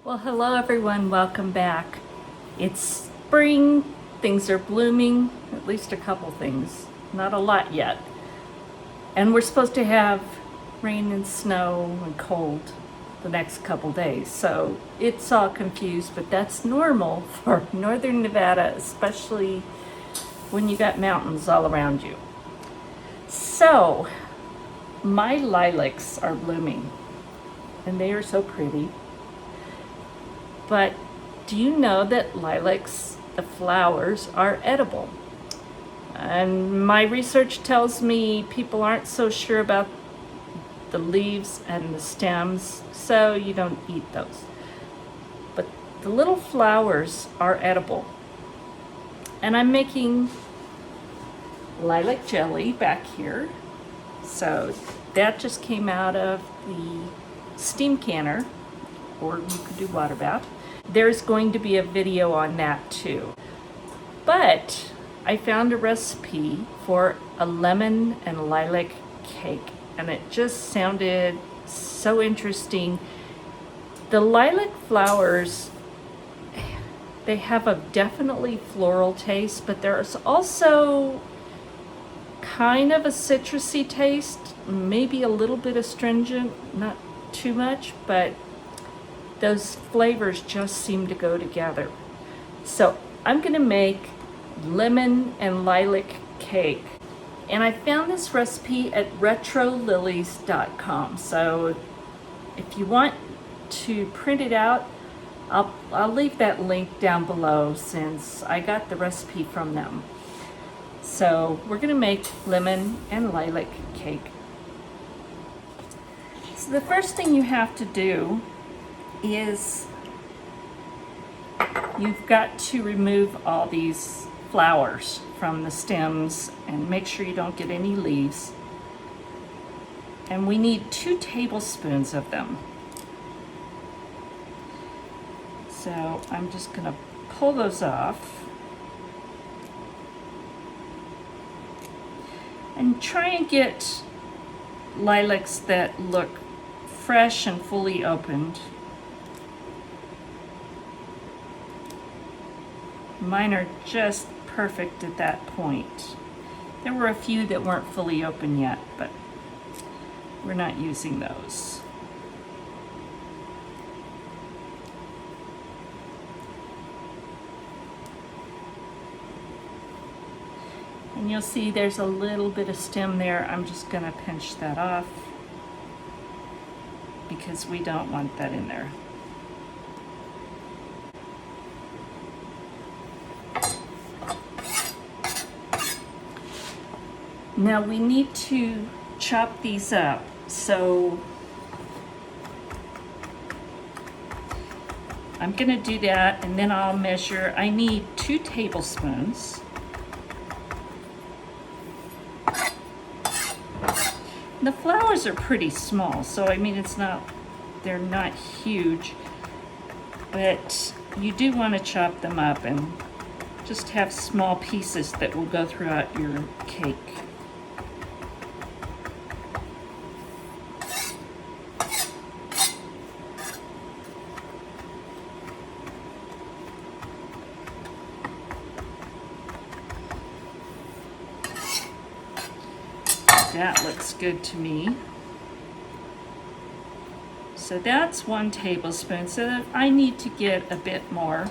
Well, hello everyone, welcome back. It's spring, things are blooming, at least a couple things, not a lot yet. And we're supposed to have rain and snow and cold the next couple days. So it's all confused, but that's normal for northern Nevada, especially when you got mountains all around you. So my lilacs are blooming and they are so pretty. But do you know that lilacs, the flowers, are edible? And my research tells me people aren't so sure about the leaves and the stems, so you don't eat those. But the little flowers are edible. And I'm making lilac jelly back here. So that just came out of the steam canner, or you could do water bath. There's going to be a video on that too. But I found a recipe for a lemon and lilac cake, and it just sounded so interesting. The lilac flowers, they have a definitely floral taste, but there's also kind of a citrusy taste, maybe a little bit astringent, not too much, but those flavors just seem to go together. So I'm gonna make lemon and lilac cake. And I found this recipe at retrolilies.com. So if you want to print it out, I'll leave that link down below since I got the recipe from them. So we're gonna make lemon and lilac cake. So the first thing you have to do is you've got to remove all these flowers from the stems and make sure you don't get any leaves. And we need 2 tablespoons of them. So I'm just gonna pull those off and try and get lilacs that look fresh and fully opened. Mine are just perfect at that point. There were a few that weren't fully open yet, but we're not using those. And you'll see there's a little bit of stem there. I'm just gonna pinch that off because we don't want that in there. Now we need to chop these up, so I'm gonna do that and then I'll measure. I need 2 tablespoons. The flowers are pretty small, so I mean they're not huge, but you do want to chop them up and just have small pieces that will go throughout your cake. That looks good to me. So that's 1 tablespoon. So I need to get a bit more.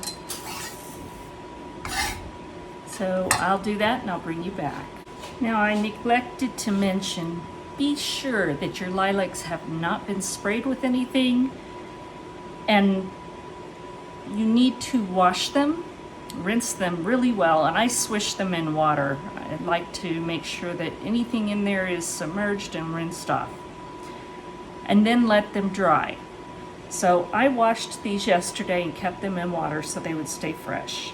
So I'll do that and I'll bring you back. Now I neglected to mention, be sure that your lilacs have not been sprayed with anything, and you need to wash them, rinse them really well, and I swish them in water. I'd like to make sure that anything in there is submerged and rinsed off. And then let them dry. So I washed these yesterday and kept them in water so they would stay fresh.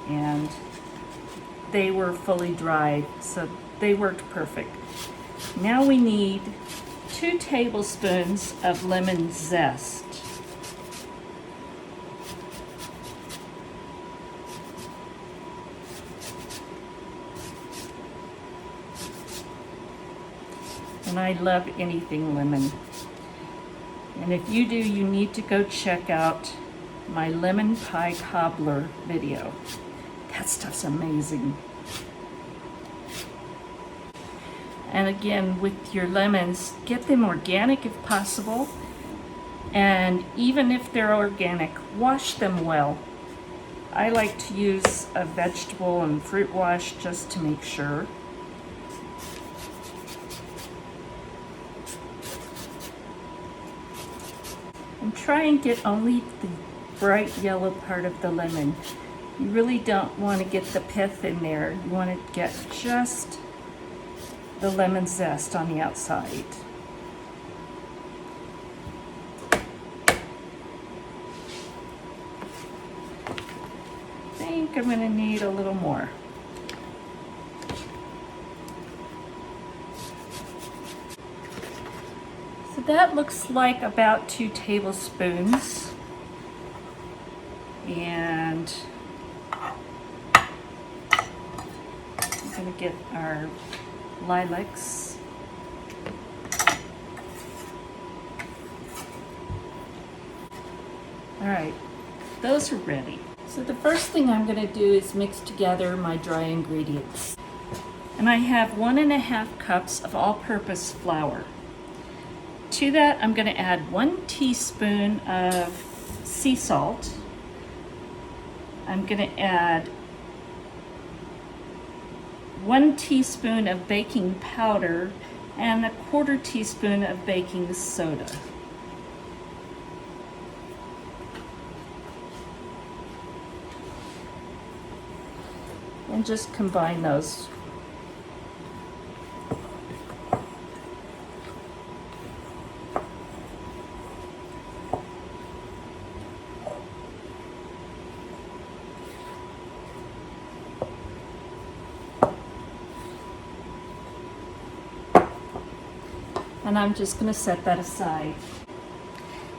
And they were fully dried, so they worked perfect. Now we need 2 tablespoons of lemon zest. And I love anything lemon. And if you do, you need to go check out my lemon pie cobbler video. That stuff's amazing. And again, with your lemons, get them organic if possible. And even if they're organic, wash them well. I like to use a vegetable and fruit wash just to make sure. And try and get only the bright yellow part of the lemon. You really don't want to get the pith in there. You want to get just the lemon zest on the outside. I think I'm going to need a little more. So that looks like about 2 tablespoons. And I'm going to get our lilacs. All right, those are ready. So the first thing I'm going to do is mix together my dry ingredients. And I have 1.5 cups of all-purpose flour. To that, I'm going to add 1 teaspoon of sea salt. I'm going to add 1 teaspoon of baking powder and 1/4 teaspoon of baking soda. And just combine those. And I'm just going to set that aside.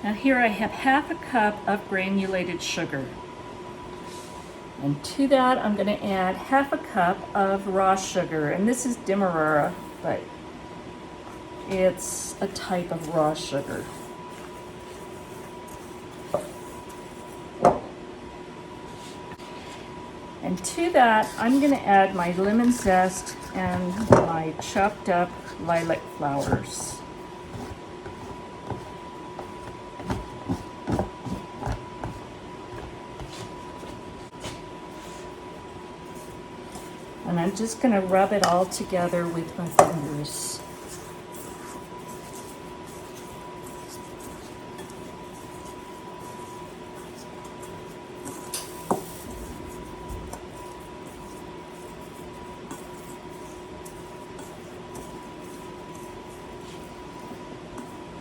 Now here I have 1/2 cup of granulated sugar. And to that I'm going to add 1/2 cup of raw sugar. And this is Demerara, but it's a type of raw sugar. And to that I'm going to add my lemon zest and my chopped up lilac flowers. And I'm just going to rub it all together with my fingers.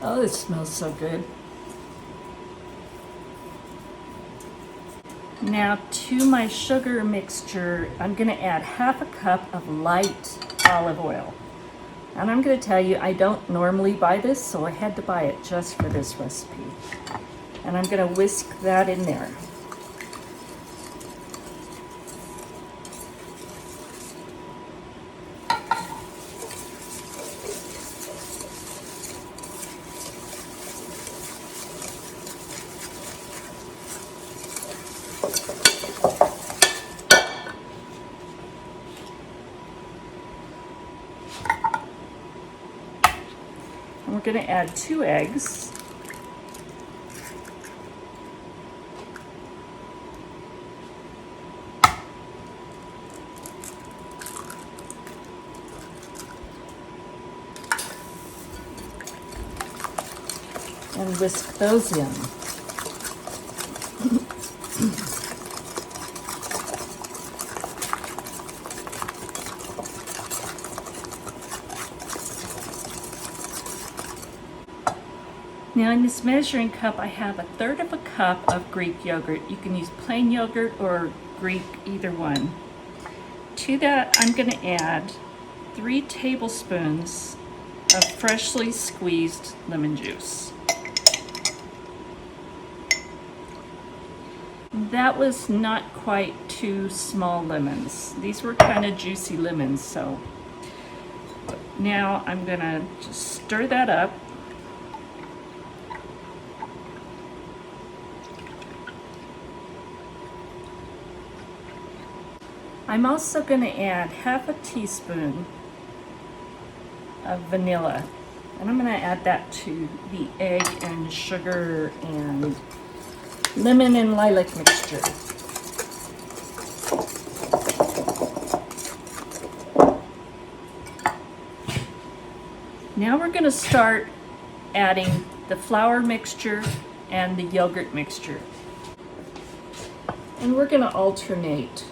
Oh, this smells so good. Now to my sugar mixture, I'm going to add 1/2 cup of light olive oil. And I'm going to tell you, I don't normally buy this, so I had to buy it just for this recipe. And I'm going to whisk that in there. And we're going to add 2 eggs. And whisk those in. Now in this measuring cup, I have 1/3 of a cup of Greek yogurt. You can use plain yogurt or Greek, either one. To that, I'm going to add 3 tablespoons of freshly squeezed lemon juice. That was not quite 2 small lemons. These were kind of juicy lemons, so now I'm going to just stir that up. I'm also going to add half a teaspoon of vanilla. And I'm going to add that to the egg and sugar and lemon and lilac mixture. Now we're going to start adding the flour mixture and the yogurt mixture. And we're going to alternate.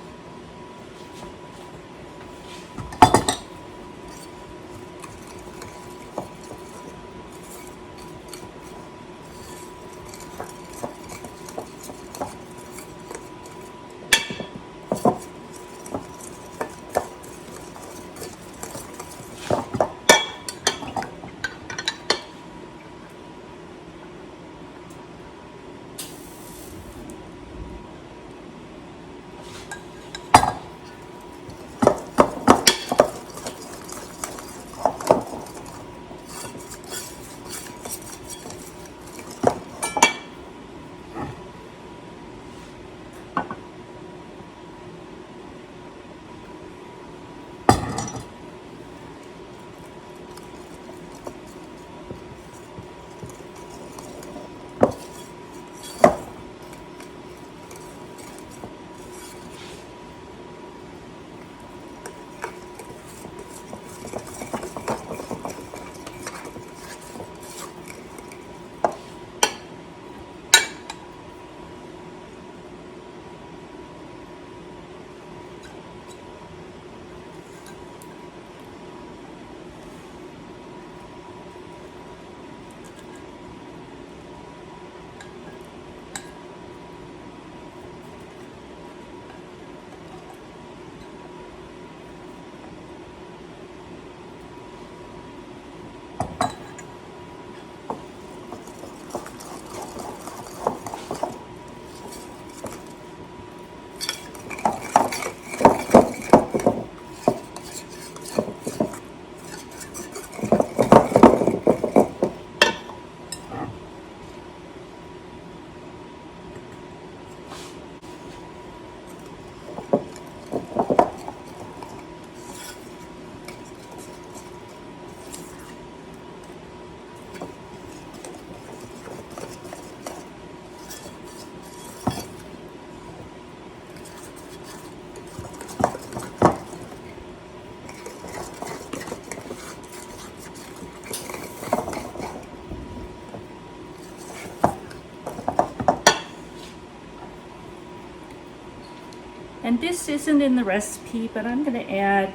And this isn't in the recipe, but I'm going to add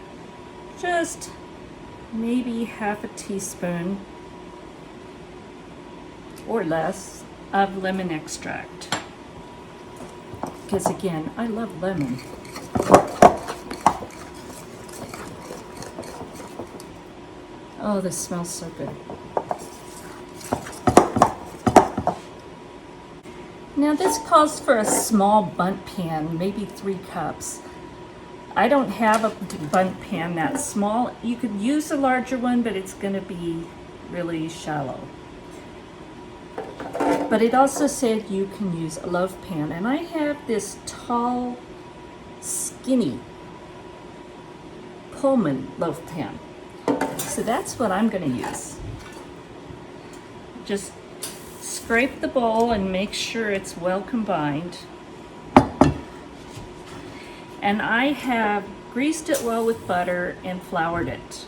just maybe half a teaspoon or less of lemon extract. Because again, I love lemon. Oh, this smells so good. Now this calls for a small bundt pan, maybe 3 cups. I don't have a bundt pan that small. You could use a larger one, but it's going to be really shallow. But it also said you can use a loaf pan, and I have this tall, skinny Pullman loaf pan. So that's what I'm going to use. Just scrape the bowl and make sure it's well combined. And I have greased it well with butter and floured it.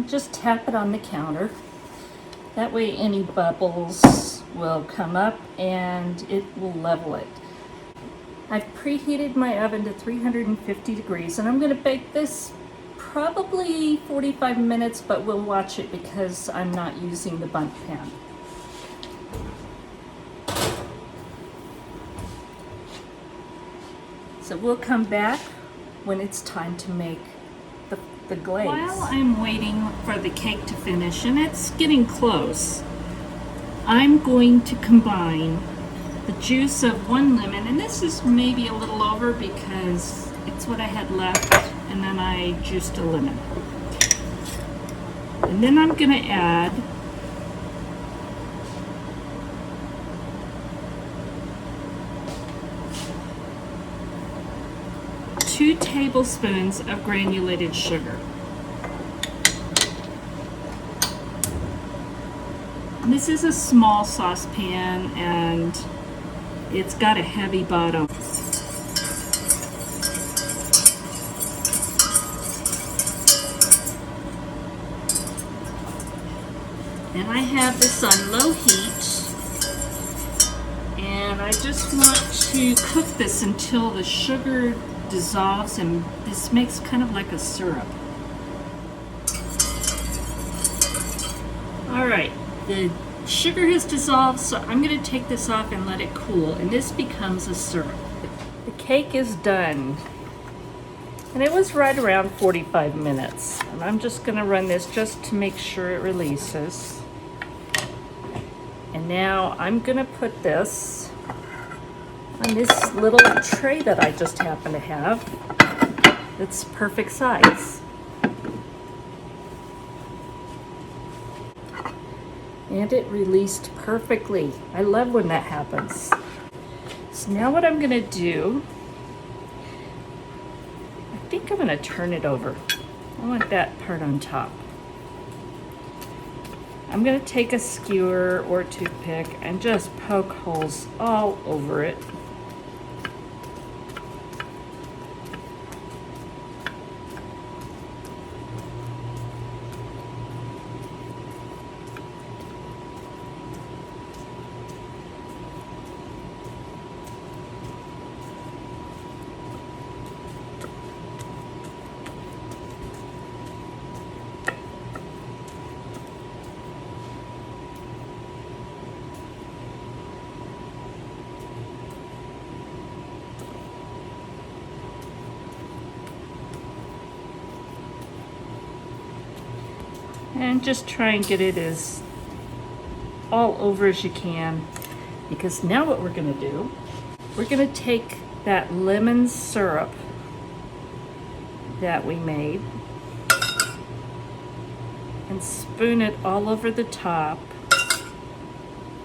Just tap it on the counter. That way any bubbles will come up and it will level it. I've preheated my oven to 350 degrees, and I'm going to bake this probably 45 minutes, but we'll watch it because I'm not using the bundt pan. So we'll come back when it's time to make the glaze. While I'm waiting for the cake to finish, and it's getting close, I'm going to combine the juice of 1 lemon, and this is maybe a little over because it's what I had left, and then I juiced a lemon. And then I'm going to add two tablespoons of granulated sugar. And this is a small saucepan and it's got a heavy bottom. And I have this on low heat, and I just want to cook this until the sugar dissolves and this makes kind of like a syrup. All right, the sugar has dissolved, so I'm going to take this off and let it cool, and this becomes a syrup. The cake is done, and it was right around 45 minutes. And I'm just going to run this just to make sure it releases. And now I'm going to put this on this little tray that I just happen to have. It's perfect size. And it released perfectly. I love when that happens. So now what I'm gonna do, I think I'm gonna turn it over. I want that part on top. I'm gonna take a skewer or toothpick and just poke holes all over it. And just try and get it as all over as you can, because now what we're going to do, we're going to take that lemon syrup that we made and spoon it all over the top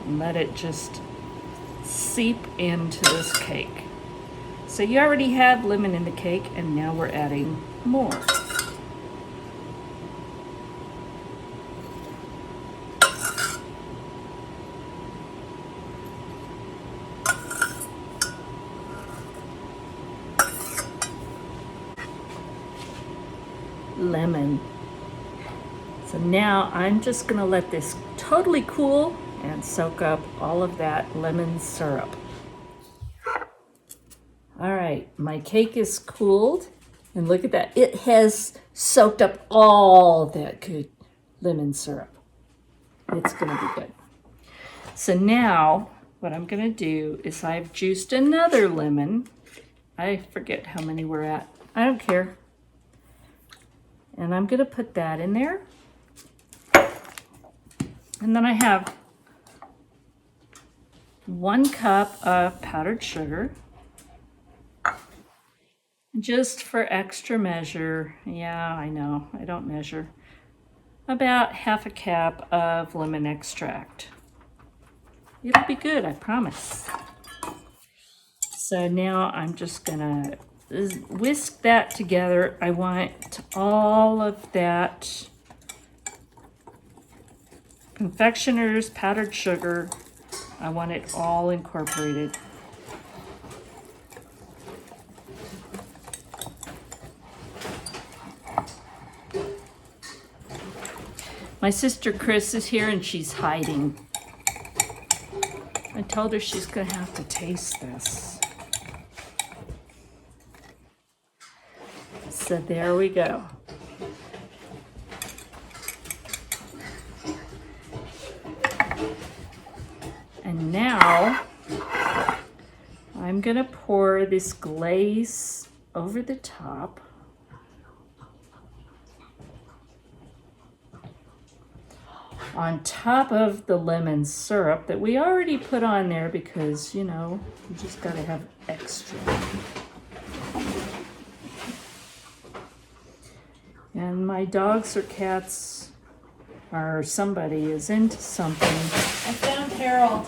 and let it just seep into this cake. So you already have lemon in the cake, and now we're adding more. Lemon. So now I'm just going to let this totally cool and soak up all of that lemon syrup. All right, my cake is cooled, and look at that. It has soaked up all that good lemon syrup. It's going to be good. So now what I'm going to do is I've juiced another lemon. I forget how many we're at. I don't care. And I'm going to put that in there. And then I have 1 cup of powdered sugar. Just for extra measure, yeah, I know, I don't measure, about ½ cup of lemon extract. It'll be good, I promise. So now I'm just going to whisk that together. I want all of that confectioner's powdered sugar, I want it all incorporated. My sister Chris is here and she's hiding. I told her she's gonna have to taste this. So there we go. And now I'm going to pour this glaze over the top. On top of the lemon syrup that we already put on there because, you know, you just got to have extra. And my dogs or cats or somebody is into something. I found Harold.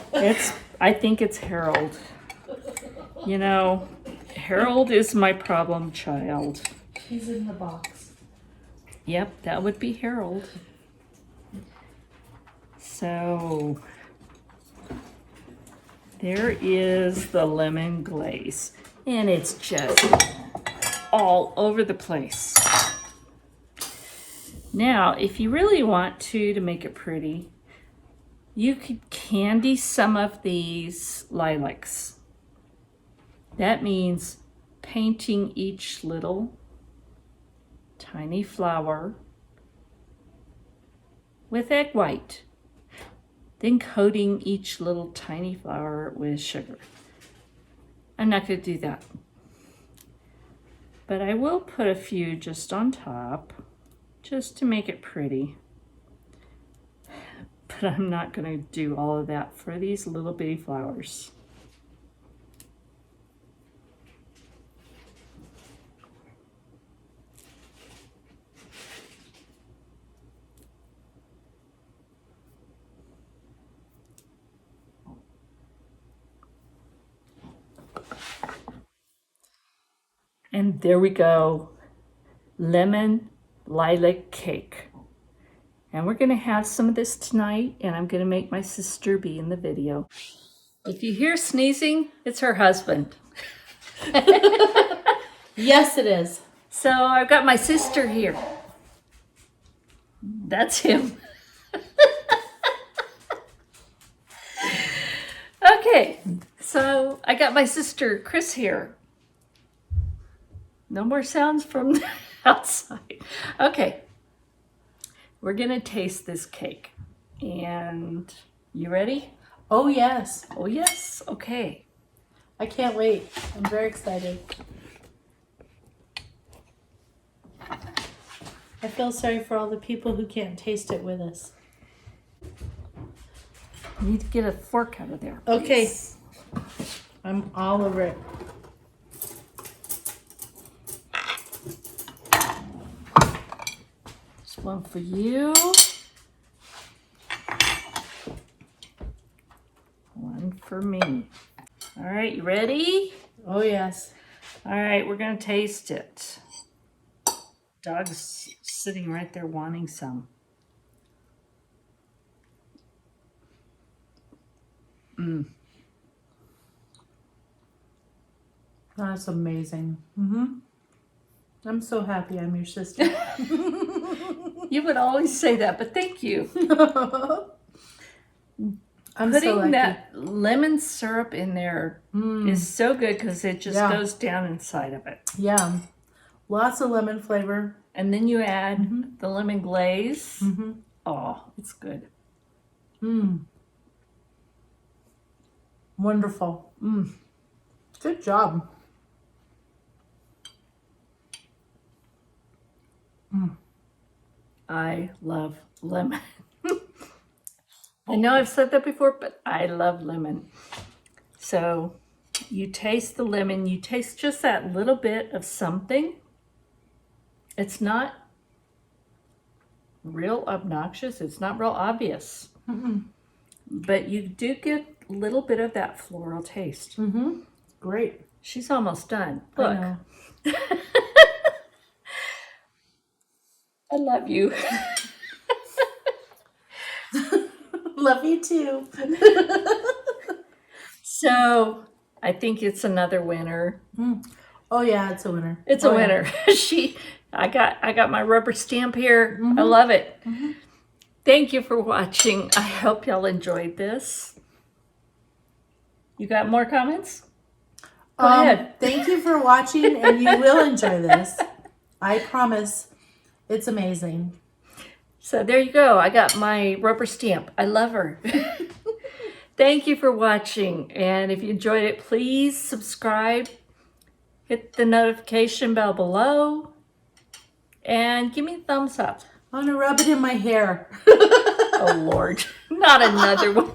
I think it's Harold. You know, Harold is my problem child. He's in the box. Yep, that would be Harold. So there is the lemon glaze, and it's just all over the place. Now, if you really want to make it pretty, you could candy some of these lilacs. That means painting each little tiny flower with egg white, then coating each little tiny flower with sugar. I'm not going to do that, but I will put a few just on top, just to make it pretty. But I'm not going to do all of that for these little bitty flowers. And there we go, lemon lilac cake. And we're gonna have some of this tonight, and I'm gonna make my sister be in the video. If you hear sneezing, it's her husband. Yes, it is. So I've got my sister here. That's him. Okay, so I got my sister Chris here. No more sounds from the outside. Okay, we're gonna taste this cake. And you ready? Oh, yes. Oh yes, okay. I can't wait. I'm very excited. I feel sorry for all the people who can't taste it with us. You need to get a fork out of there. Okay. Please. I'm all over it. There's one for you. One for me. All right, you ready? Oh, yes. All right, we're gonna taste it. Dog's sitting right there wanting some. That's amazing. I'm so happy I'm your sister. You would always say that, but thank you. I'm so Putting lucky. that lemon syrup in there is so good because it just goes down inside of it. Yeah. Lots of lemon flavor. And then you add the lemon glaze. Oh, it's good. Wonderful. Good job. I love lemon. I know I've said that before, but I love lemon. So you taste the lemon, you taste just that little bit of something. It's not real obnoxious, it's not real obvious. But you do get a little bit of that floral taste. Great. She's almost done. Look. I know. I love you. Love you too. So I think it's another winner. Oh yeah, it's a winner. It's a winner. I got my rubber stamp here. I love it. Thank you for watching. I hope y'all enjoyed this. You got more comments? Go ahead. Thank you for watching, and you will enjoy this. I promise it's amazing. So there you go. I got my rubber stamp. I love her. Thank you for watching. And if you enjoyed it, please subscribe, hit the notification bell below, and give me a thumbs up. I want to rub it in my hair. Oh, Lord. Not another one.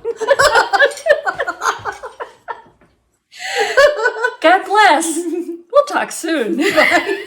God bless. We'll talk soon. Bye.